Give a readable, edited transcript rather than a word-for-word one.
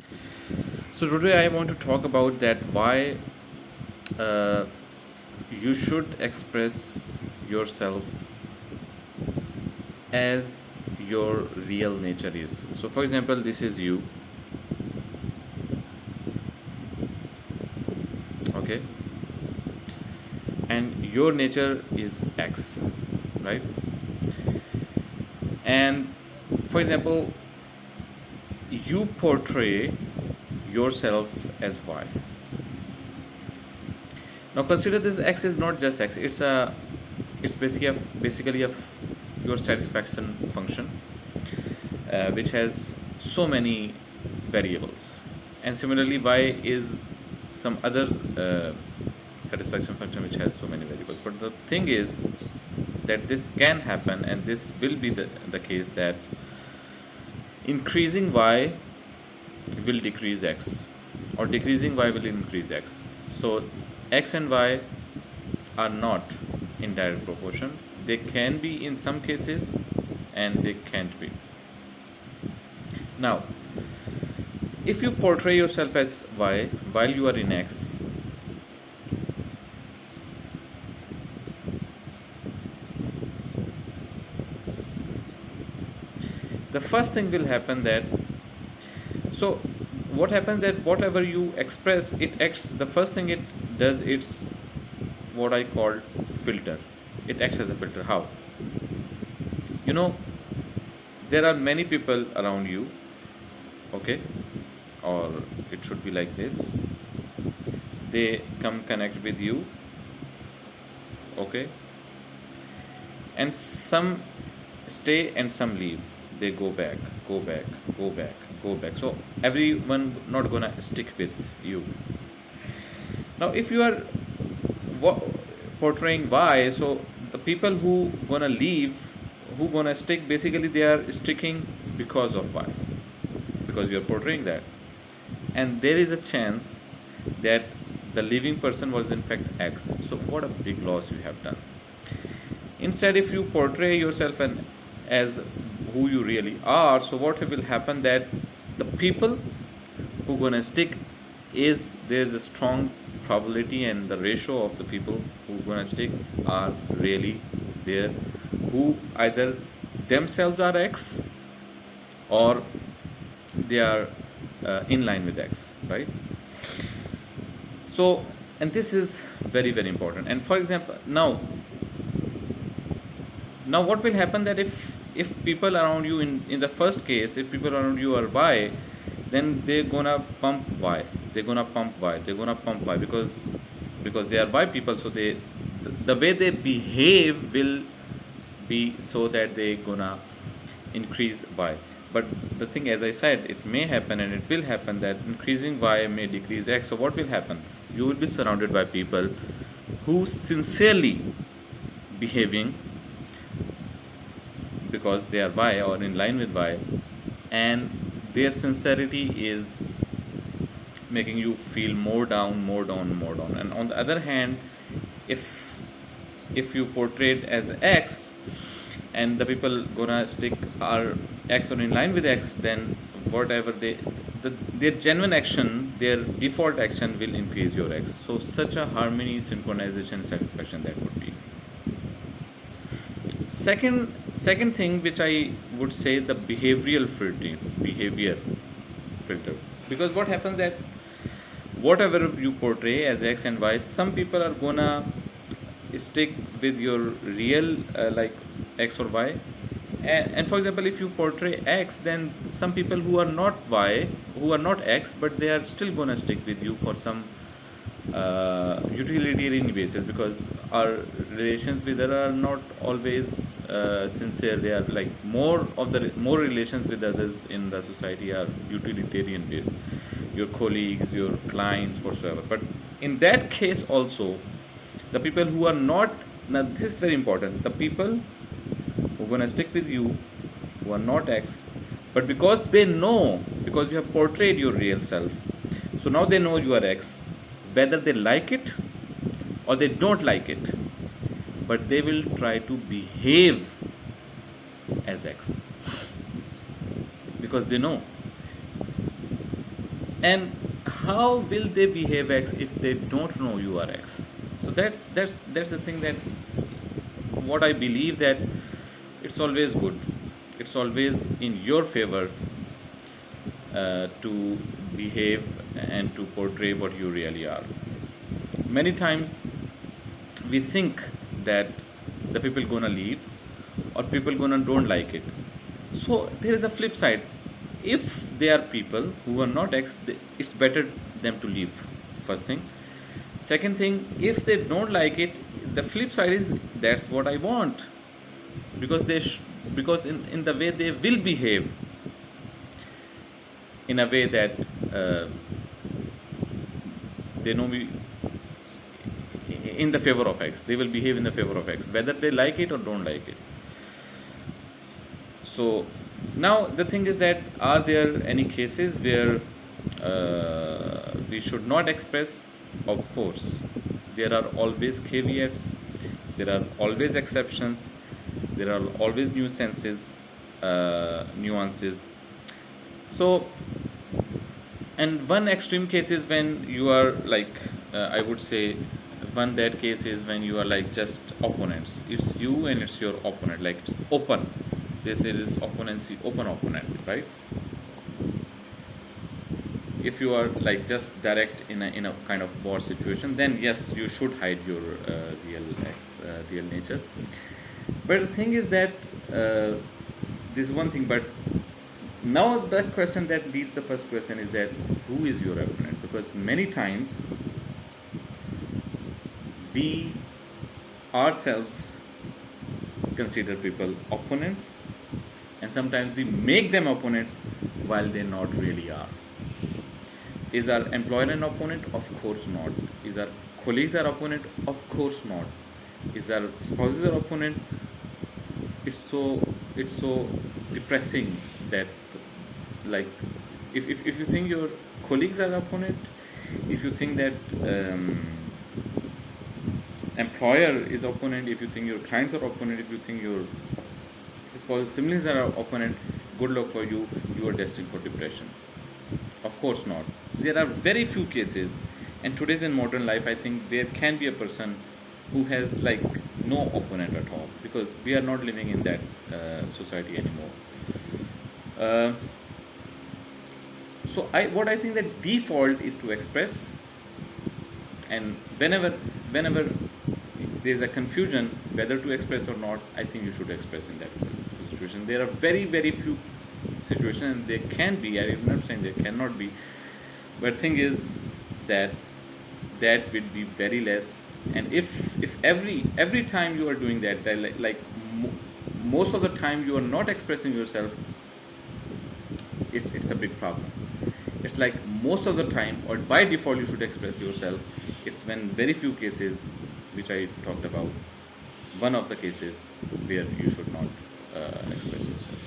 So today I want to talk about that why uh, you should express yourself as your real nature is. So for example, this is you, okay, and your nature is X, right? And for example, you portray yourself as Y. Now consider this X is not just X; it's basically your satisfaction function, which has so many variables, and similarly Y is some other satisfaction function which has so many variables. But the thing is that this can happen, and this will be the case that increasing Y will decrease X, or decreasing Y will increase X. So X and Y are not in direct proportion. They can be in some cases, and they can't be. Now, if you portray yourself as Y while you are in X, the first thing will happen that, so what happens that whatever you express, it acts, the first thing it does, it's what I call filter. It acts as a filter. How? You know, there are many people around you, okay, or it should be like this. They come connect with you, okay, and some stay and some leave. They go back, go back, go back, go back. So everyone not gonna stick with you. Now if you are portraying Y, so the people who gonna leave, who gonna stick, basically they are sticking because of Y, because you are portraying that, and there is a chance that the leaving person was in fact X. So what a big loss you have done. Instead, if you portray yourself as who you really are, so what will happen that the people who gonna stick, is there's a strong probability, and the ratio of the people who gonna stick are really there, who either themselves are X, or they are in line with X, right? So, and this is very very important. And for example, now what will happen that if people around you, in the first case, if people around you are Y, then they're gonna pump Y, they're gonna pump Y, they're gonna pump Y, because they are Y people. So the way they behave will be so that they gonna increase Y. But the thing, as I said, it may happen and it will happen that increasing Y may decrease X. So what will happen? You will be surrounded by people who sincerely behaving because they are Y or in line with Y, and their sincerity is making you feel more down, more down, more down. And on the other hand, if you portrayed as X, and the people gonna stick are X or in line with X, then whatever their genuine action, their default action will increase your X. So such a harmony, synchronization, satisfaction that would be. Second thing which I would say, the behavior filter. Because what happens that whatever you portray as X and Y, some people are gonna stick with your real like X or Y, and for example, if you portray X, then some people who are not Y, who are not X, but they are still gonna stick with you for some utilitarian basis, because our relations with others are not always sincere. They are like more relations with others in the society are utilitarian based, your colleagues, your clients, whatsoever. But in that case also, the people who are not, now this is very important, the people who are going to stick with you, who are not X, but because they know, because you have portrayed your real self, so now they know you are X, whether they like it or they don't like it, but they will try to behave as X, because they know. And how will they behave X if they don't know you are X? So that's the thing, that what I believe, that it's always good, it's always in your favor to behave and to portray what you really are. Many times we think that the people gonna leave or people gonna don't like it. So there is a flip side. If they are people who are not X, it's better them to leave. First thing. Second thing, if they don't like it, the flip side is that's what I want, because because in the way they will behave, in a way that uh, they know me in the favor of X. They will behave in the favor of X, whether they like it or don't like it. So now the thing is that, are there any cases where we should not express? Of course, there are always caveats, there are always exceptions, there are always nuances. So, and one extreme case is when you are like, I would say, one that case is when you are like just opponents. It's you and it's your opponent. Like it's open. This is opponency, open opponent, right? If you are like just direct in a kind of war situation, then yes, you should hide your real nature. But the thing is that this is one thing. But now the question that leads the first question is that, who is your opponent? Because many times we ourselves consider people opponents, and sometimes we make them opponents while they not really are. Is our employer an opponent? Of course not. Is our colleagues our opponent? Of course not. Is our spouses our opponent? It's so depressing that, like, if you think your colleagues are opponent, if you think that employer is opponent, if you think your clients are opponent, if you think your spouse siblings are opponent, good luck for you. You are destined for depression. Of course not. There are very few cases, and today's in modern life, I think there can be a person who has like no opponent at all, because we are not living in that society anymore. So what I think that default is to express, and whenever there is a confusion whether to express or not, I think you should express in that situation. There are very few situations, and there can be. I am not saying there cannot be, but thing is that will be very less. And if every time you are doing that, most of the time you are not expressing yourself, it's a big problem. It's like most of the time, or by default, you should express yourself. It's when very few cases, which I talked about, one of the cases where you should not express yourself.